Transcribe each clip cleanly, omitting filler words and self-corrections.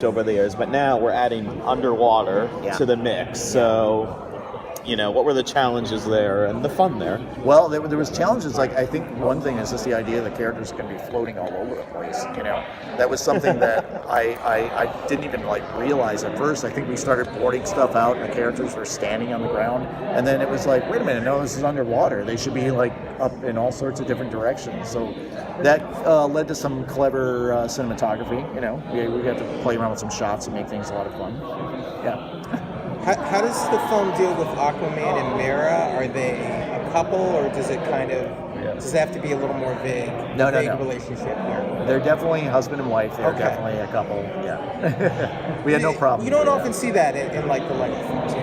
over the years, but now we're adding underwater to the mix. So, what were the challenges there and the fun there? Well, there was challenges. Like, I think one thing is just the idea that characters can be floating all over the place. That was something that I didn't even realize at first. I think we started boarding stuff out and the characters were standing on the ground, and then it was like, wait a minute, no, this is underwater. They should be up in all sorts of different directions. So that led to some clever cinematography. We got to play around with some shots and make things a lot of fun. Yeah. How does the film deal with Aquaman and Mera? Are they a couple, or does it does it have to be a little more vague? No. Relationship here. They're definitely husband and wife. They're definitely a couple. Yeah. We had no problem. You don't often see that in the Lego films,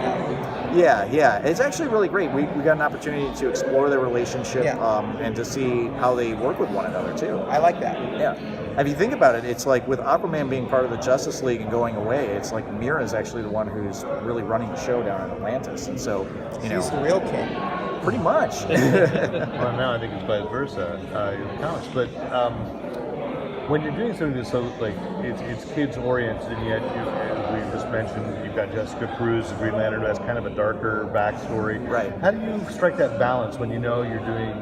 Yeah. It's actually really great. We got an opportunity to explore their relationship and to see how they work with one another too. I like that. Yeah. If you think about it, it's like with Aquaman being part of the Justice League and going away, it's like Mera is actually the one who's really running the show down in Atlantis, and so he's the real king. Pretty much. Well, now I think it's vice versa in the comics, but when you're doing something that's so it's kids oriented, and yet as we just mentioned, you've got Jessica Cruz, the Green Lantern, who has kind of a darker backstory. Right. How do you strike that balance when you're doing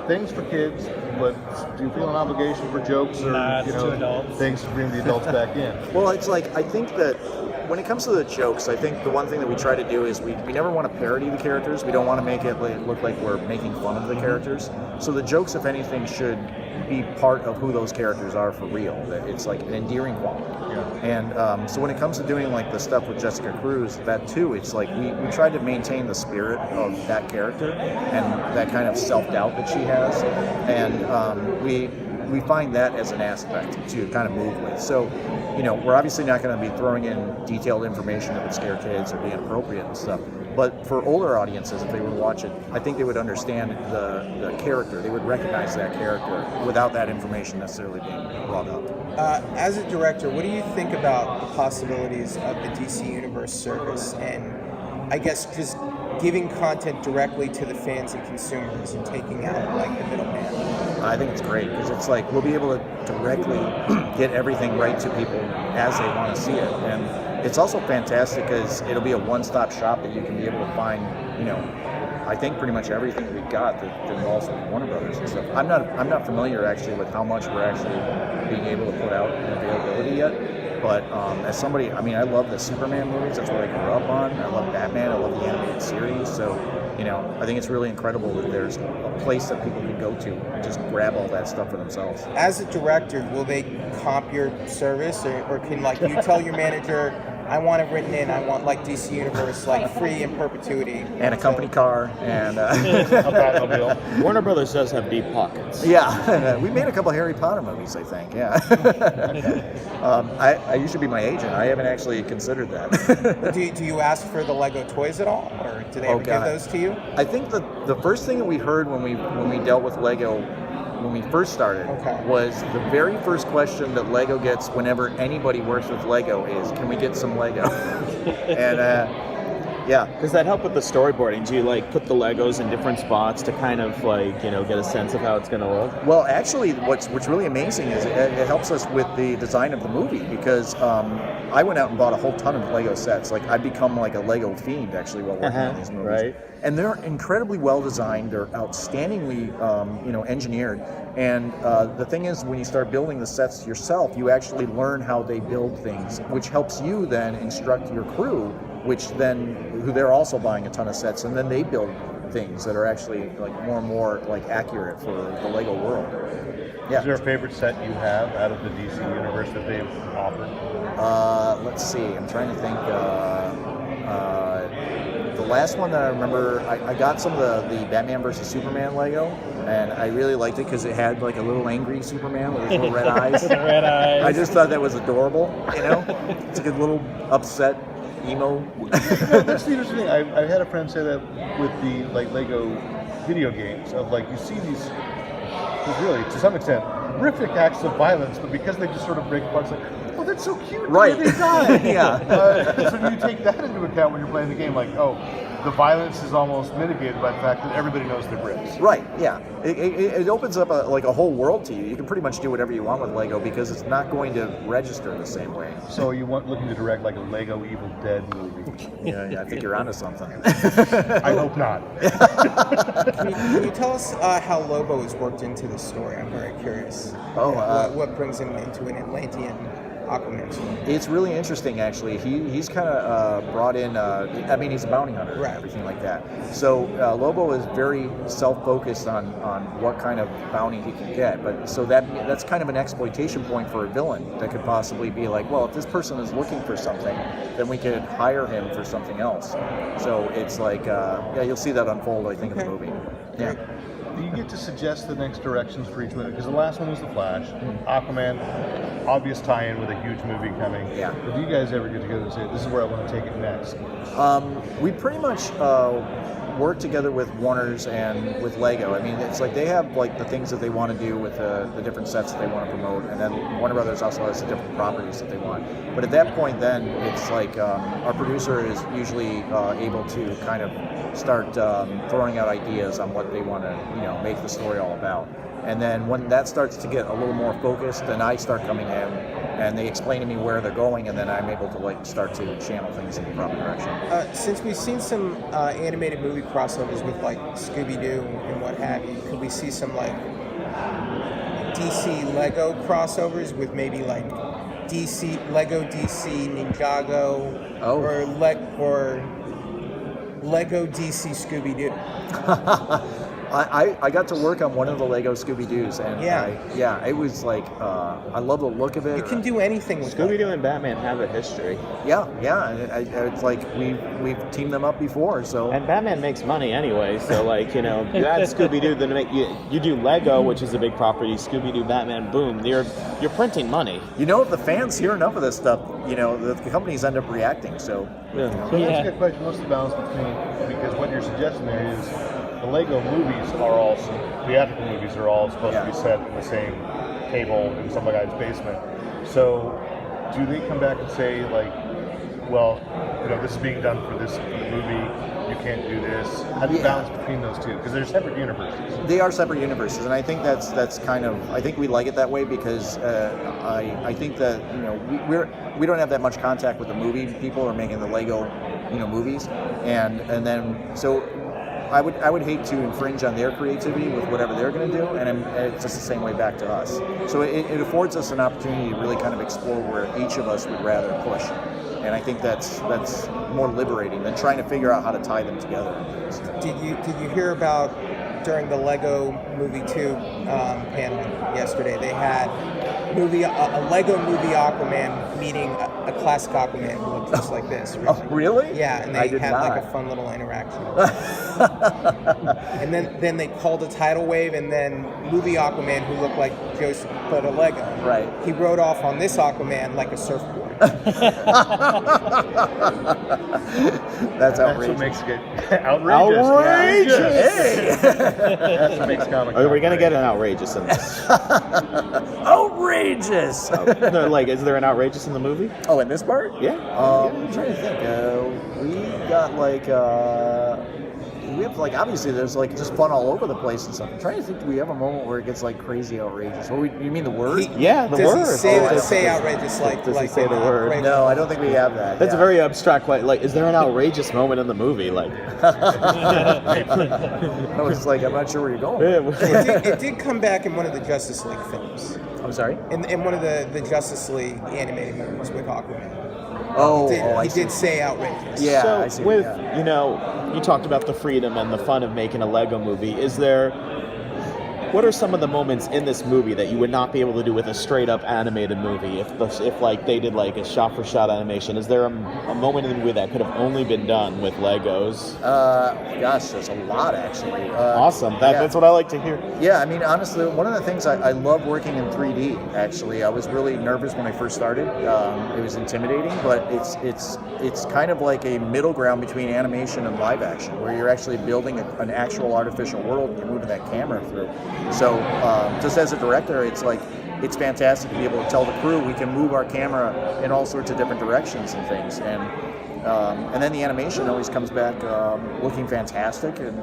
things for kids, but do you feel an obligation for jokes or things to bring the adults back in? Well, it's I think that when it comes to the jokes, I think the one thing that we try to do is we never want to parody the characters. We don't want to make it look like we're making fun of the characters. So the jokes, if anything, should be part of who those characters are for real. That it's an endearing quality. Yeah. And so when it comes to doing the stuff with Jessica Cruz, that too, it's we try to maintain the spirit of that character and that kind of self-doubt that she has, and we find that as an aspect to kind of move with. So, we're obviously not going to be throwing in detailed information that would scare kids or be inappropriate and stuff. But for older audiences, if they were to watch it, I think they would understand the character. They would recognize that character without that information necessarily being brought up. As a director, what do you think about the possibilities of the DC Universe service and, I guess, just giving content directly to the fans and consumers and taking out the middleman? I think it's great because it's we'll be able to directly get everything right to people as they want to see it, and it's also fantastic because it'll be a one-stop shop that you can be able to find, I think pretty much everything that we've got that involves Warner Brothers and stuff. I'm not familiar actually with how much we're actually being able to put out in availability yet. But as somebody, I love the Superman movies. That's what I grew up on. I love Batman. I love the animated series. So, I think it's really incredible that there's a place that people can go to and just grab all that stuff for themselves. As a director, will they comp your service, or can you tell your manager, I want it written in, I want DC Universe free in perpetuity, and a company car and a Batmobile. Warner Brothers does have deep pockets. Yeah, we made a couple Harry Potter movies, I think. Yeah. You should be my agent. I haven't actually considered that. Do you ask for the Lego toys at all, or do they ever give those to you? I think the first thing that we heard when we dealt with Lego when we first started was the very first question that Lego gets whenever anybody works with Lego is, can we get some Lego? And yeah. Does that help with the storyboarding? Do you put the Legos in different spots to kind of get a sense of how it's going to look? Well, actually, what's really amazing is it helps us with the design of the movie because I went out and bought a whole ton of Lego sets. I've become a Lego fiend actually while working on these movies. Right. And they're incredibly well designed. They're outstandingly engineered. And the thing is, when you start building the sets yourself, you actually learn how they build things, which helps you then instruct your crew, who they're also buying a ton of sets, and then they build things that are actually more and more accurate for the Lego world. Yeah. Is there a favorite set you have out of the DC universe that they've offered? Let's see. I'm trying to think. The last one that I remember, I got some of the Batman vs. Superman Lego, and I really liked it because it had a little angry Superman with his little red eyes. Red eyes. I just thought that was adorable. It's a little upset emo. That's the interesting thing. I had a friend say that with the Lego video games of you see these really to some extent horrific acts of violence, but because they just sort of break apart, oh, that's so cute. Right. They die. Yeah. So do you take that into account when you're playing the game? Like, oh, the violence is almost mitigated by the fact that everybody knows they're bricks. Right, yeah. It opens up a whole world to you. You can pretty much do whatever you want with Lego because it's not going to register the same way. So you want looking to direct like a Lego Evil Dead movie? Yeah, I think you're onto something. I hope not. Can you tell us how Lobo has worked into the story? I'm very curious. Oh, what brings him into an Atlantean Aquaman story? It's really interesting, actually. He's kind of brought in. I mean, he's a bounty hunter and everything like that. So Lobo is very self-focused on what kind of bounty he can get. But so that's kind of an exploitation point for a villain that could possibly be like, well, if this person is looking for something, then we could hire him for something else. So it's like, yeah, you'll see that unfold, I think, in the movie. Yeah. Do you get to suggest the next directions for each movie? Because the last one was The Flash. Aquaman, obvious tie-in with a huge movie coming. Yeah. But do you guys ever get together and say, this is where I want to take it next? We pretty much work together with Warner's and with Lego. I mean, it's like they have like the things that they want to do with the different sets that they want to promote, and then Warner Brothers also has the different properties that they want. But at that point, then it's like our producer is usually able to kind of start throwing out ideas on what they want to, make the story all about. And then when that starts to get a little more focused, then I start coming in and they explain to me where they're going, and then I'm able to like start to channel things in the proper direction. Since we've seen some animated movie crossovers with like Scooby-Doo and what have you, could we see some like DC Lego crossovers with maybe like Lego DC Ninjago or Lego DC Scooby-Doo? I got to work on one of the Lego Scooby-Doos, and it was like, I love the look of it. You can do anything with Scooby-Doo and Batman have a history. Yeah, it's like we've teamed them up before, so. And Batman makes money anyway, so like, you add Scooby-Doo, then you do Lego, which is a big property, Scooby-Doo, Batman, boom, you're printing money. If the fans hear enough of this stuff, the companies end up reacting, so. So that's a good question. What's the balance between, because what you're suggesting there is, the Lego movies are all, theatrical movies are all supposed to be set in the same table in some guy's basement. So do they come back and say like, well, this is being done for the movie, you can't do this? How do you balance between those two? Because they're separate universes. They are separate universes, and I think that's kind of, I think we like it that way because I think that, we don't have that much contact with the movie people who are making the Lego, movies, and then, so I would hate to infringe on their creativity with whatever they're going to do, and it's just the same way back to us. So it affords us an opportunity to really kind of explore where each of us would rather push, and I think that's more liberating than trying to figure out how to tie them together. Did you hear about during the Lego Movie 2 panel yesterday? They had a Lego movie Aquaman meeting a classic Aquaman who looked just like this. Oh, really? Yeah, and they had like a fun little interaction. And then they called a tidal wave, and then movie Aquaman who looked like Joseph but a Lego. Right. He rode off on this Aquaman like a surfboard. That's outrageous. That's what makes it outrageous. Outrageous! Hey! That's what makes comic. Are we going to get an outrageous in this? Outrageous! No, like, is there an outrageous in the movie? Oh, in this part? Yeah. I'm trying to think. We got like, we have like, obviously there's like just fun all over the place and stuff. I'm trying to think, do we have a moment where it gets like crazy outrageous? You mean the word? Yeah, the Does word. he say outrageous like? Does he like say the word? outrageous? No, I don't think we have that. That's a very abstract question. Like, is there an outrageous moment in the movie? Like, I was like, I'm not sure where you're going. It did come back in one of the Justice League films. I'm sorry? In one of the Justice League animated movies with Aquaman. I He see. did say outrageous. Yeah, so I see. with, Yeah. you talked about the freedom and the fun of making a Lego movie. What are some of the moments in this movie that you would not be able to do with a straight up animated movie if like they did like a shot for shot animation? Is there a moment in the movie that could have only been done with Legos? Gosh, there's a lot actually. Awesome. That's what I like to hear. Yeah, I mean, honestly, one of the things I love working in 3D. Actually, I was really nervous when I first started. It was intimidating, but it's kind of like a middle ground between animation and live action, where you're actually building an actual artificial world and you're moving that camera through. So, just as a director, it's like it's fantastic to be able to tell the crew we can move our camera in all sorts of different directions and things. And then the animation always comes back looking fantastic, and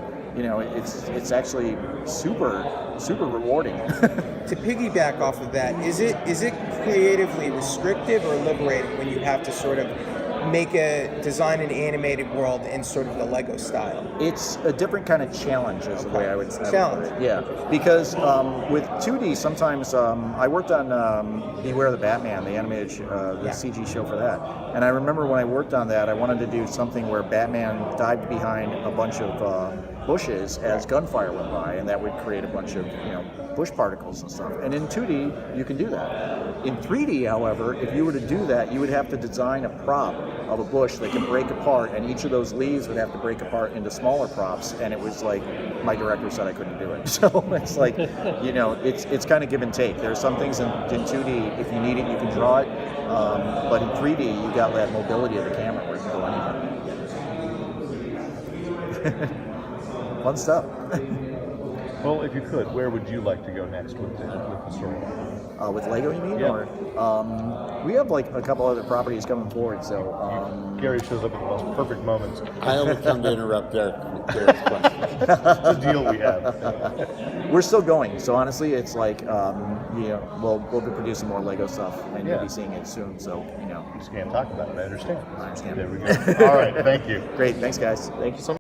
it's actually super rewarding. To piggyback off of that, is it creatively restrictive or liberating when you have to sort of design an animated world in sort of the Lego style? It's a different kind of challenge, is the way I would say. Challenge. Yeah, because with 2D, sometimes I worked on Beware the Batman, the animated the CG show for that. And I remember when I worked on that, I wanted to do something where Batman dived behind a bunch of bushes as gunfire went by, and that would create a bunch of bush particles and stuff. And in 2D, you can do that. In 3D, however, if you were to do that, you would have to design a prop of a bush that can break apart, and each of those leaves would have to break apart into smaller props. And it was like my director said I couldn't do it. So it's like, it's kind of give and take. There are some things in 2D, if you need it, you can draw it. But in 3D, you got that mobility of the camera where it can go anywhere. Fun stuff. Well, if you could, where would you like to go next with the story? With Lego, you mean? Yeah. Or we have like a couple other properties coming forward. So Gary shows up at the most perfect moments. I only come to interrupt Gary's question. It's the deal we have. we're still going. So honestly, it's like we'll be producing more Lego stuff, and you'll be seeing it soon. So You just can't talk about it. I understand. I understand. There we go. All right. Thank you. Great. Thanks, guys. Thank you so much.